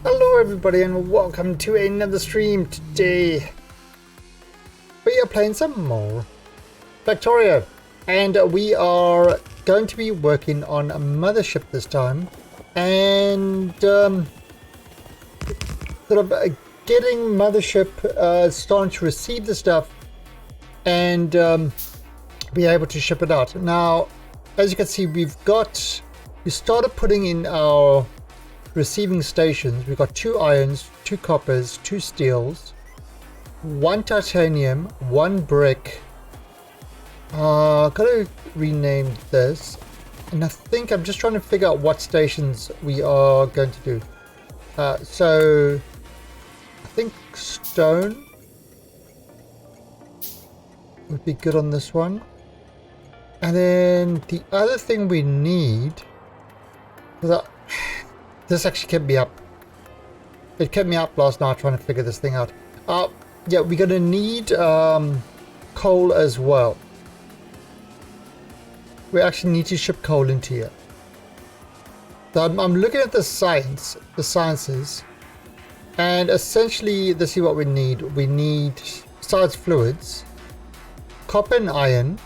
Hello everybody and welcome to another stream. Today we are playing some more Clusterio and we are going to be working on a Mothership this time and sort of getting Mothership starting to receive the stuff and be able to ship it out. Now as you can see we started putting in our receiving stations. We've got 2 irons, 2 coppers, 2 steels, 1 titanium, 1 brick. Gotta rename this, and I think I'm just trying to figure out what stations we are going to do. So I think stone would be good on this one, and then the other thing we need, this actually kept me up. It kept me up last night trying to figure this thing out. Yeah, we're gonna need coal as well. We actually need to ship coal into here. So I'm looking at the sciences, and essentially this is what we need. We need, besides fluids, copper and iron,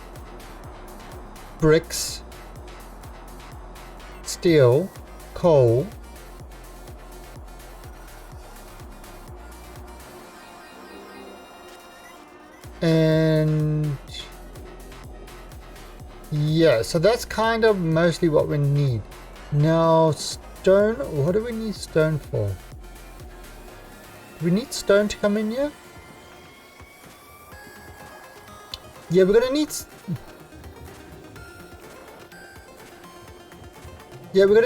bricks, steel, coal, and yeah, so that's kind of mostly what we need. Now stone, what do we need stone for? Do we need stone to come in here? Yeah, we're gonna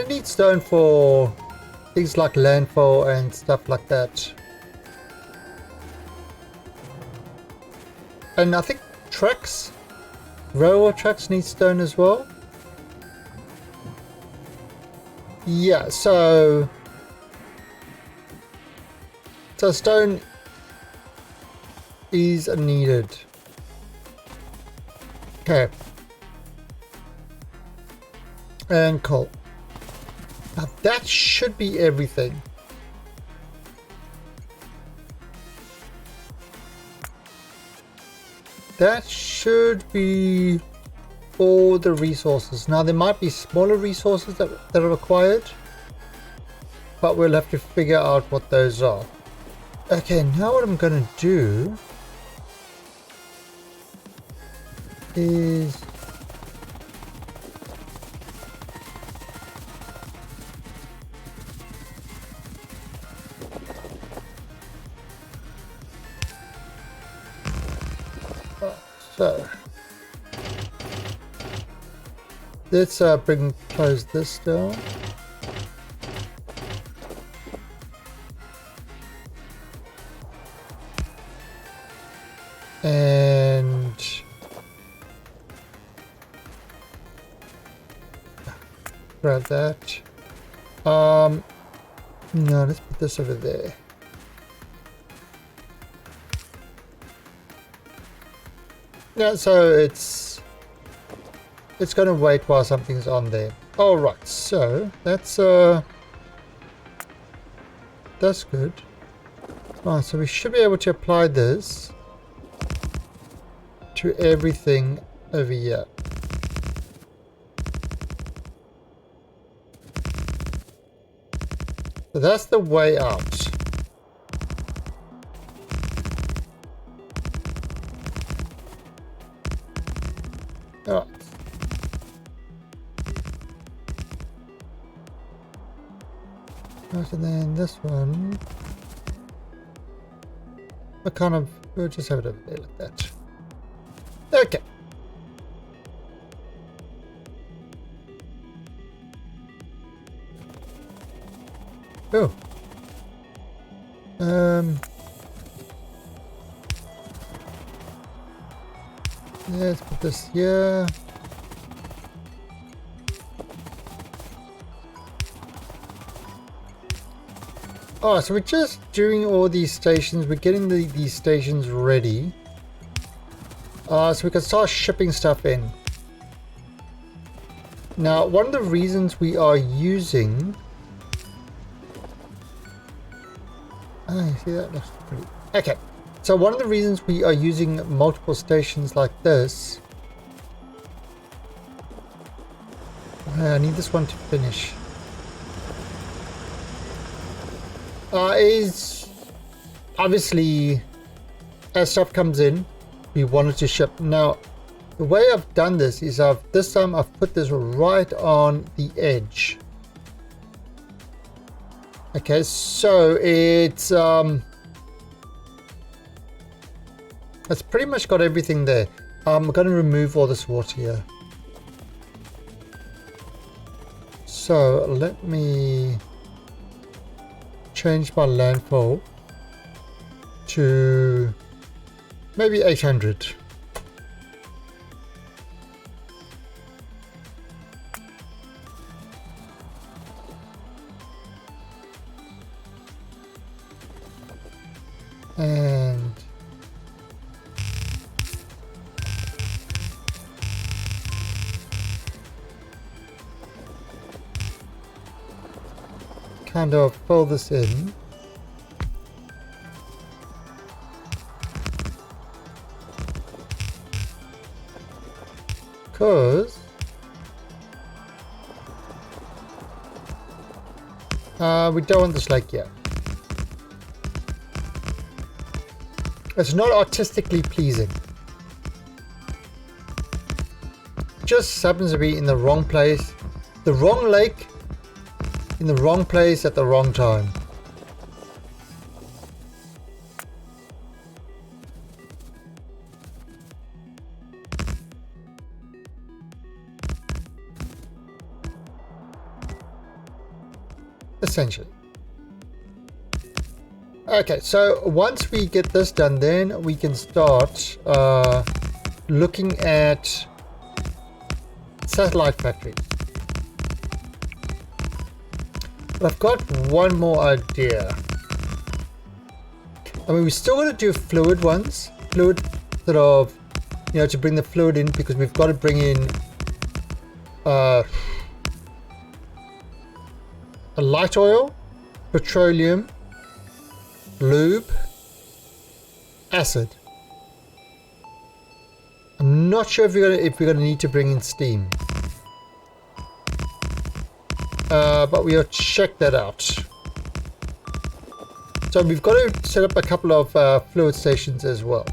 need stone for things like landfall and stuff like that. And I think railroad tracks need stone as well. Yeah, so stone is needed. Okay. And coal. Now that should be everything. That should be all the resources. Now there might be smaller resources that are required, but we'll have to figure out what those are. Okay, now what I'm going to do is so let's close this down. And grab that. No, let's put this over there. Yeah, so it's going to wait while something's on there. All right, so that's good. Oh, so we should be able to apply this to everything over here. So that's the way out. All right. Right, and then this one, we'll just have it over there like that. Okay. Oh. Let's put this here. Oh, so we're just doing all these stations. We're getting these stations ready. So we can start shipping stuff in. Now, one of the reasons we are using... Oh, see, that looks pretty... Okay, so one of the reasons we are using multiple stations like this... I need this one to finish. Is obviously as stuff comes in, we wanted to ship. Now, the way I've done this is this time I've put this right on the edge. Okay, so it's pretty much got everything there. I'm going to remove all this water here. So let me change my landfall to maybe 800. And kind of fill this in. Because we don't want this lake yet. It's not artistically pleasing. Just happens to be in the wrong place. The wrong lake in the wrong place at the wrong time. Essentially. Okay, so once we get this done, then we can start looking at satellite factories. But I've got one more idea. I mean, we're still going to do fluid ones. Fluid sort of, you know, to bring the fluid in, because we've got to bring in a light oil, petroleum, lube, acid. I'm not sure if we're gonna need to bring in steam, but we'll check that out. So we've got to set up a couple of fluid stations as well.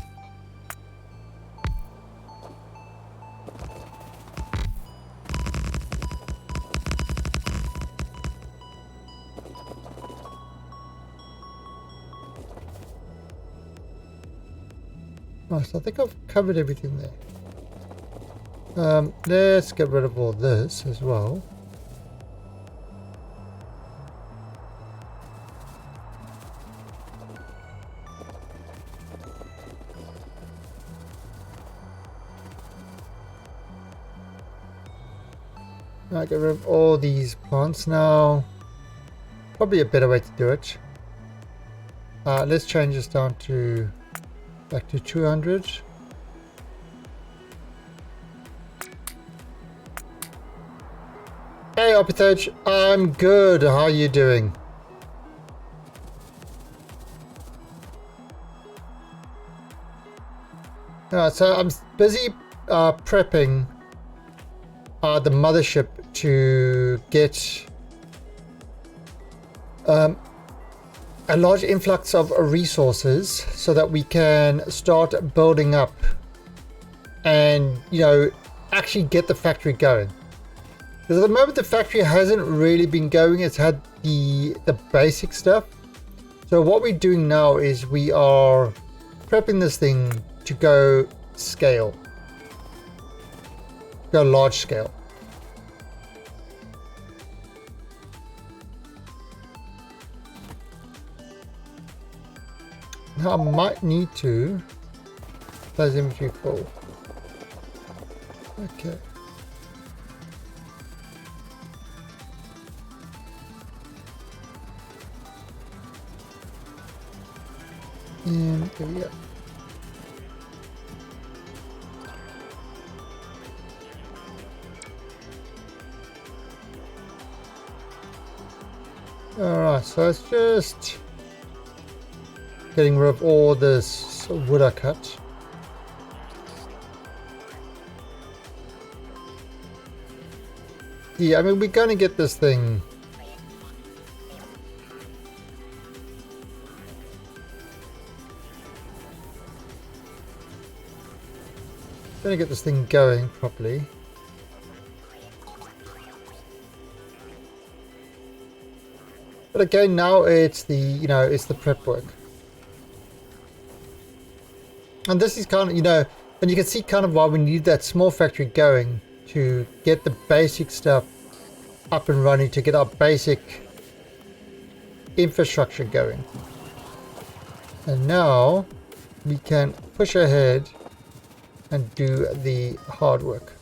Nice, I think I've covered everything there. Let's get rid of all this as well. Right, get rid of all these plants now. Probably a better way to do it. Let's change this down to back to 200. Hey Opithage, I'm good. How are you doing? So I'm busy prepping the mothership to get a large influx of resources so that we can start building up and, you know, actually get the factory going. Because at the moment the factory hasn't really been going. It's had the basic stuff. So what we're doing now is we are prepping this thing to go scale. Go large scale. Now I might need to close inventory full. Okay. And there we go. Alright, so it's just getting rid of all this wood I cut. Yeah, I mean, we're gonna get this thing. Gonna get this thing going properly. But again, now it's the, you know, it's the prep work. And this is kind of, you know, and you can see kind of why we need that small factory going to get the basic stuff up and running, to get our basic infrastructure going. And now we can push ahead and do the hard work.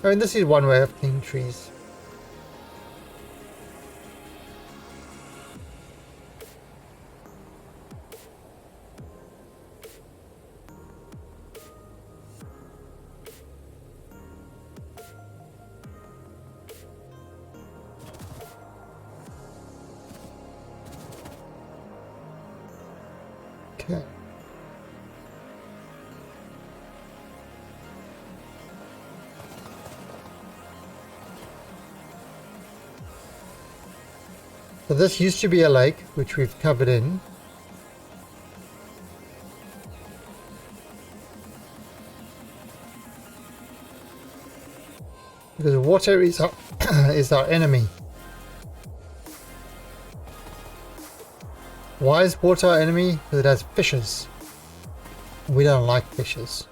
I mean, this is one way of cleaning trees. Okay. So this used to be a lake, which we've covered in. Because water is our, is our enemy. Why is water our enemy? Because it has fishes. We don't like fishes.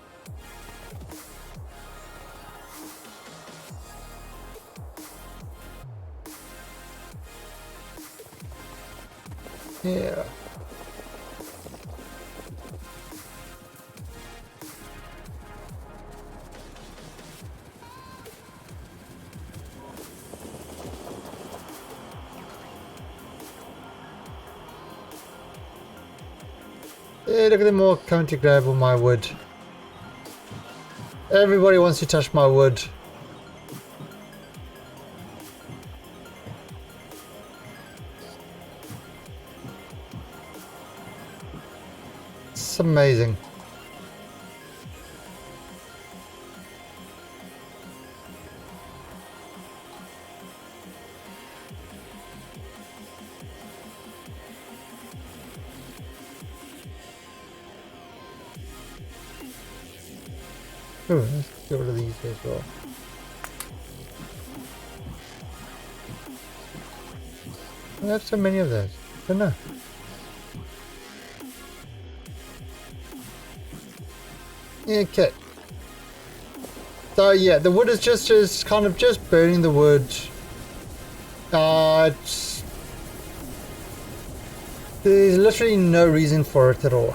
Yeah. Yeah, look at them all coming to grab all my wood. Everybody wants to touch my wood. It's amazing. Oh, let's get rid of these as well. I have so many of those. I don't know. Okay. So yeah, the wood is just kind of just burning the wood. There's literally no reason for it at all.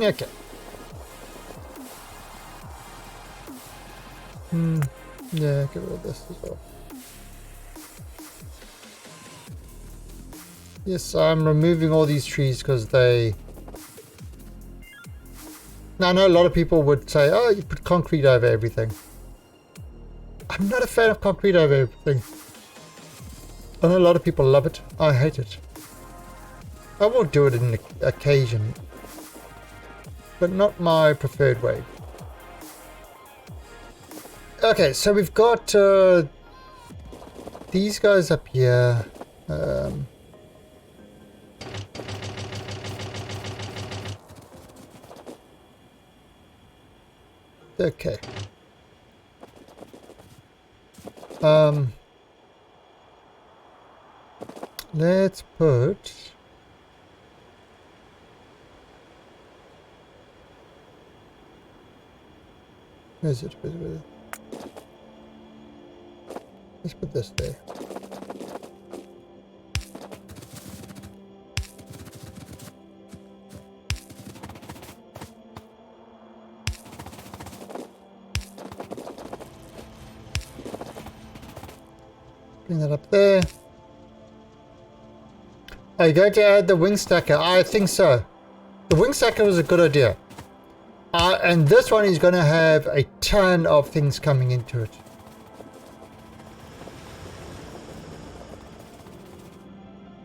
Okay. Yeah, get rid of this as well. Yes, I'm removing all these trees because they... Now, I know a lot of people would say, oh, you put concrete over everything. I'm not a fan of concrete over everything. I know a lot of people love it. I hate it. I will do it in occasion, but not my preferred way. Okay, so we've got these guys up here. Okay. Let's put... Where is it? Where is it? Let's put this there. Bring that up there. Are you going to add the wing stacker? I think so. The wing stacker was a good idea. And this one is going to have a ton of things coming into it.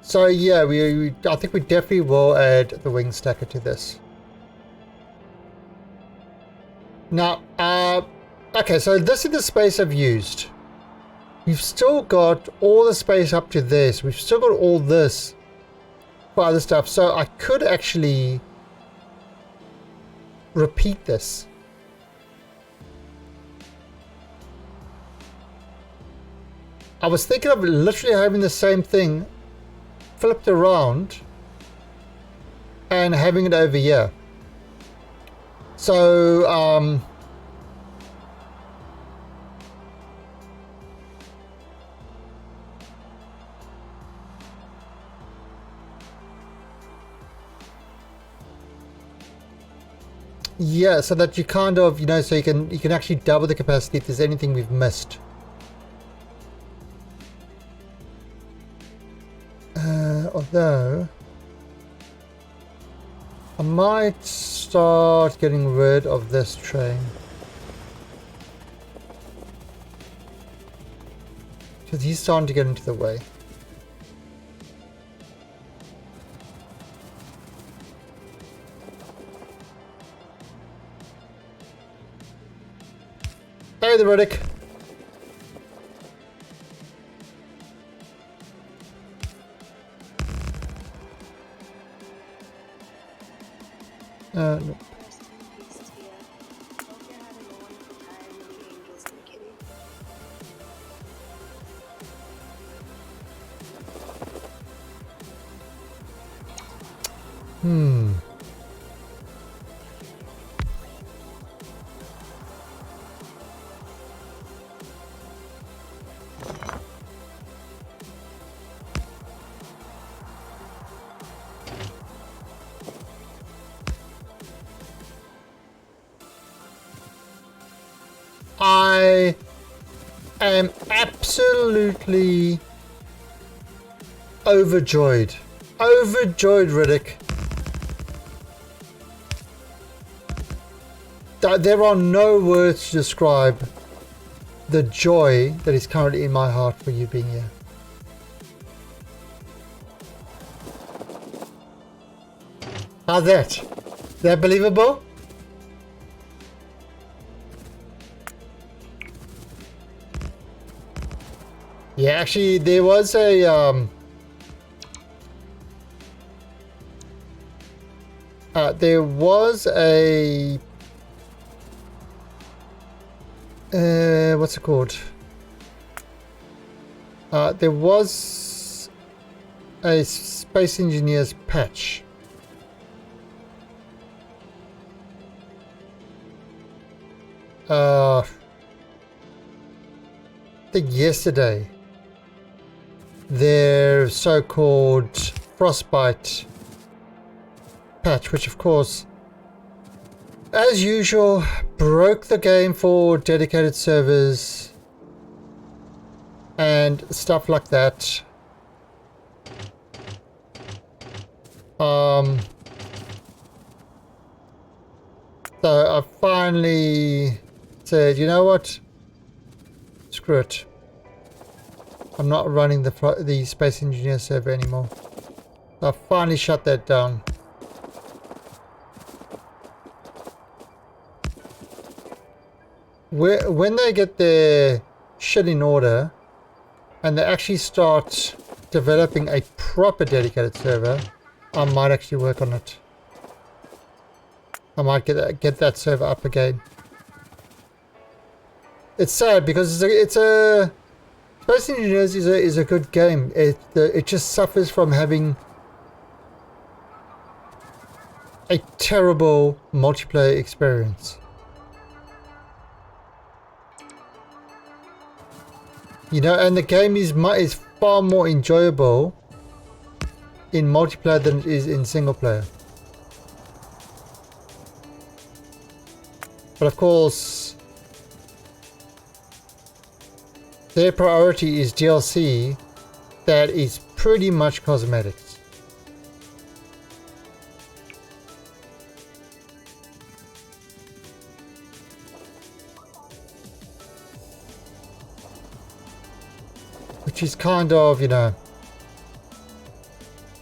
So yeah, I think we definitely will add the wing stacker to this. Now, okay, so this is the space I've used. We've still got all the space up to this. We've still got all this for other stuff. So I could actually repeat this. I was thinking of literally having the same thing flipped around and having it over here. So yeah, so that you kind of, you know, so you can actually double the capacity if there's anything we've missed. Although I might start getting rid of this train because he's starting to get into the way. Hey there, Riddick. No. I am absolutely overjoyed. Overjoyed, Riddick. There are no words to describe the joy that is currently in my heart for you being here. How's that? Is that believable? Yeah, actually, there was a what's it called? There was a Space Engineers patch. I think yesterday. Their so-called Frostbite patch, which of course, as usual, broke the game for dedicated servers and stuff like that. So I finally said, you know what? Screw it. I'm not running the Space Engineer server anymore. So I finally shut that down. When they get their shit in order and they actually start developing a proper dedicated server, I might actually work on it. I might get that server up again. It's sad because it's a Space Engineers is a good game. It just suffers from having a terrible multiplayer experience. You know, and the game is far more enjoyable in multiplayer than it is in single player. But of course, their priority is DLC that is pretty much cosmetics. Which is kind of, you know...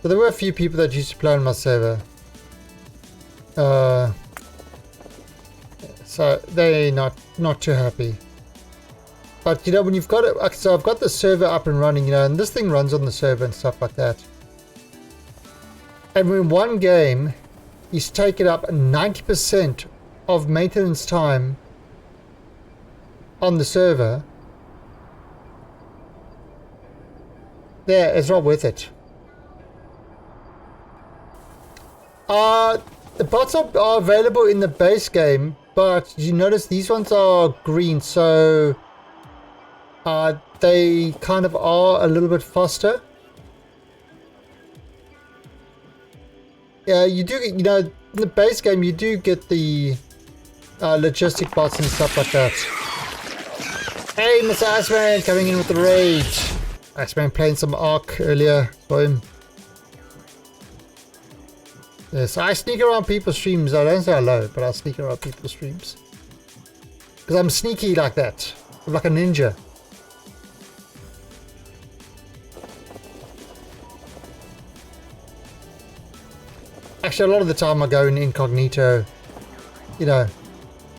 So there were a few people that used to play on my server. So they're not too happy. But you know, when you've got it, so I've got the server up and running, you know, and this thing runs on the server and stuff like that. And when one game is taking up 90% of maintenance time on the server, yeah, it's not worth it. The bots are available in the base game, but you notice these ones are green, so they kind of are a little bit faster. Yeah, you do, you know, in the base game you do get the logistic bots and stuff like that. Hey, Mr. Iceman coming in with the raid. Iceman playing some Ark earlier for him. Yes, I sneak around people's streams. I don't say hello, but I sneak around people's streams. Because I'm sneaky like that. I'm like a ninja. Actually, a lot of the time I go in incognito, you know,